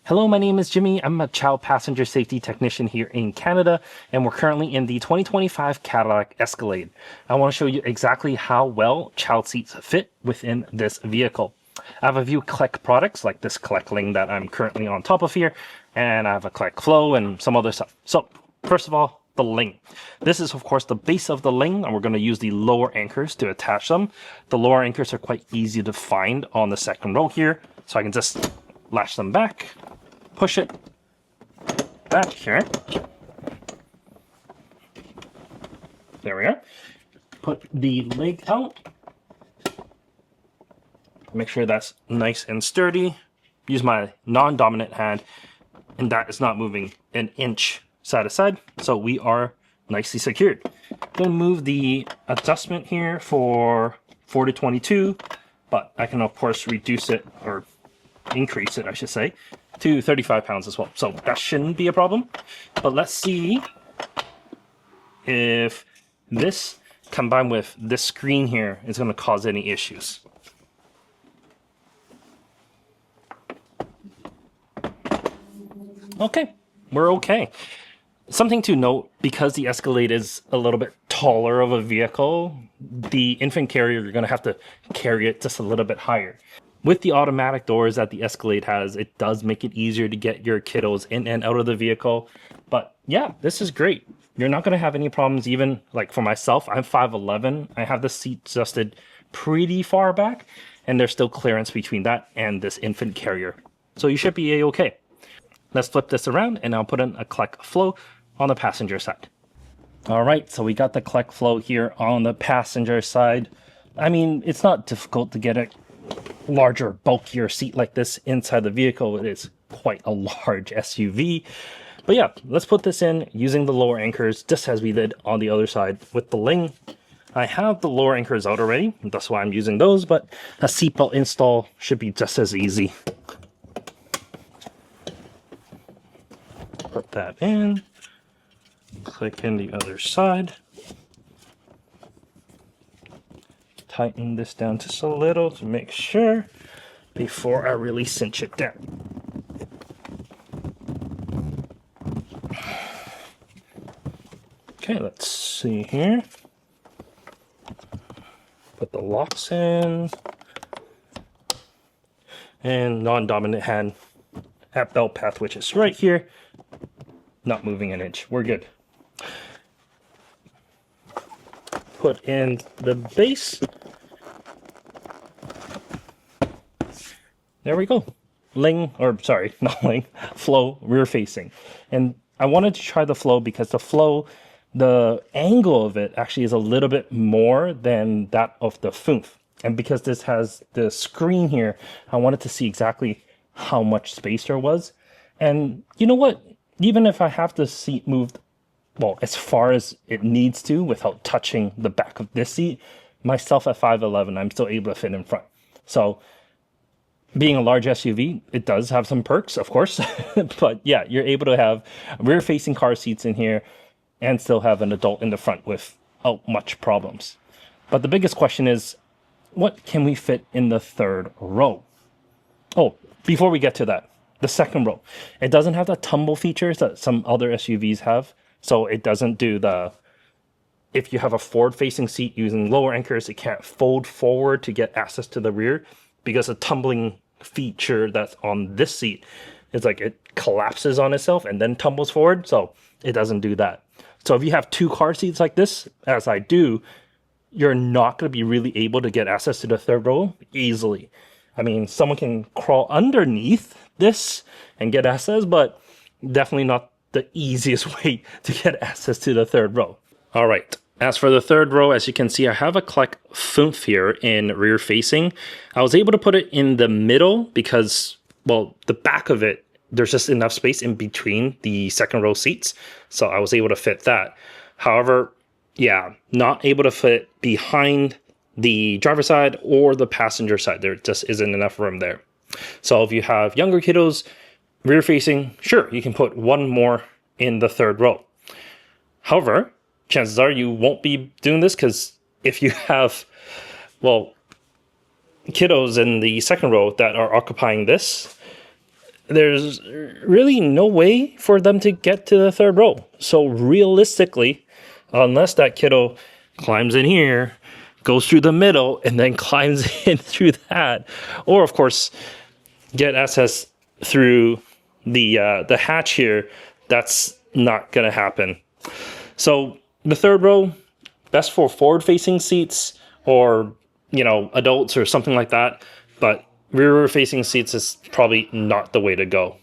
Hello, my name is Jimmy. I'm a child passenger safety technician here in Canada, and we're currently in the 2025 Cadillac Escalade. I want to show you exactly how well child seats fit within this vehicle. I have a few Clek products, like this Clek that I'm currently on top of here, and I have a Clek Flow and some other stuff. So, first of all, the ling. This is, of course, the base of the ling, and we're going to use the lower anchors to attach them. The lower anchors are quite easy to find on the second row here, so I can just latch them back, push it back here. There we are. Put the leg out. Make sure that's nice and sturdy. Use my non-dominant hand, and that is not moving an inch side to side, so we are nicely secured. Gonna move the adjustment here for 4 to 22, but I can of course reduce it, or increase it I should say, to 35 pounds as well, so that shouldn't be a problem. But let's see if this combined with this screen here is going to cause any issues. Okay, we're okay. Something to note, because the Escalade is a little bit taller of a vehicle, the infant carrier, you're going to have to carry it just a little bit higher. With the automatic doors that the Escalade has, it does make it easier to get your kiddos in and out of the vehicle. But yeah, this is great. You're not going to have any problems. Even like for myself, I'm 5'11". I have the seat adjusted pretty far back, and there's still clearance between that and this infant carrier. So you should be a-okay. Let's flip this around, and I'll put in a Clek Flow on the passenger side. All right, so we got the Clek Flow here on the passenger side. I mean, it's not difficult to get a larger, bulkier seat like this inside the vehicle. It is quite a large SUV. But yeah, let's put this in using the lower anchors, just as we did on the other side with the ling. I have the lower anchors out already, that's why I'm using those, but a seatbelt install should be just as easy. Put that in, click in the other side, tighten this down just a little to make sure before I really cinch it down. Okay, let's see here. Put the locks in, and non-dominant hand at belt path, which is right here. Not moving an inch. We're good. Put in the base. There we go. Not ling, flow, rear facing. And I wanted to try the flow because the angle of it actually is a little bit more than that of the Fünf. And because this has the screen here, I wanted to see exactly how much space there was. And you know what? Even if I have the seat moved, well, as far as it needs to without touching the back of this seat, myself at 5'11", I'm still able to fit in front. So being a large SUV, it does have some perks, of course. But yeah, you're able to have rear-facing car seats in here and still have an adult in the front without much problems. But the biggest question is, what can we fit in the third row? Oh, before we get to that, the second row, it doesn't have the tumble features that some other SUVs have. So it doesn't do if you have a forward-facing seat using lower anchors, it can't fold forward to get access to the rear, because a tumbling feature that's on this seat is like it collapses on itself and then tumbles forward. So it doesn't do that. So if you have two car seats like this, as I do, you're not going to be really able to get access to the third row easily. I mean, someone can crawl underneath this and get access, but definitely not the easiest way to get access to the third row. All right. As for the third row, as you can see, I have a Clek Fünf here in rear facing. I was able to put it in the middle because, well, the back of it, there's just enough space in between the second row seats. So I was able to fit that. However, yeah, not able to fit behind the driver's side or the passenger side. There just isn't enough room there. So if you have younger kiddos, rear facing, sure, you can put one more in the third row. However, chances are you won't be doing this, because if you have, well, kiddos in the second row that are occupying this, there's really no way for them to get to the third row. So realistically, unless that kiddo climbs in here, goes through the middle, and then climbs in through that, or of course get SS through the hatch here, that's not gonna happen. So the third row, best for forward-facing seats or, you know, adults or something like that, but rear-facing seats is probably not the way to go.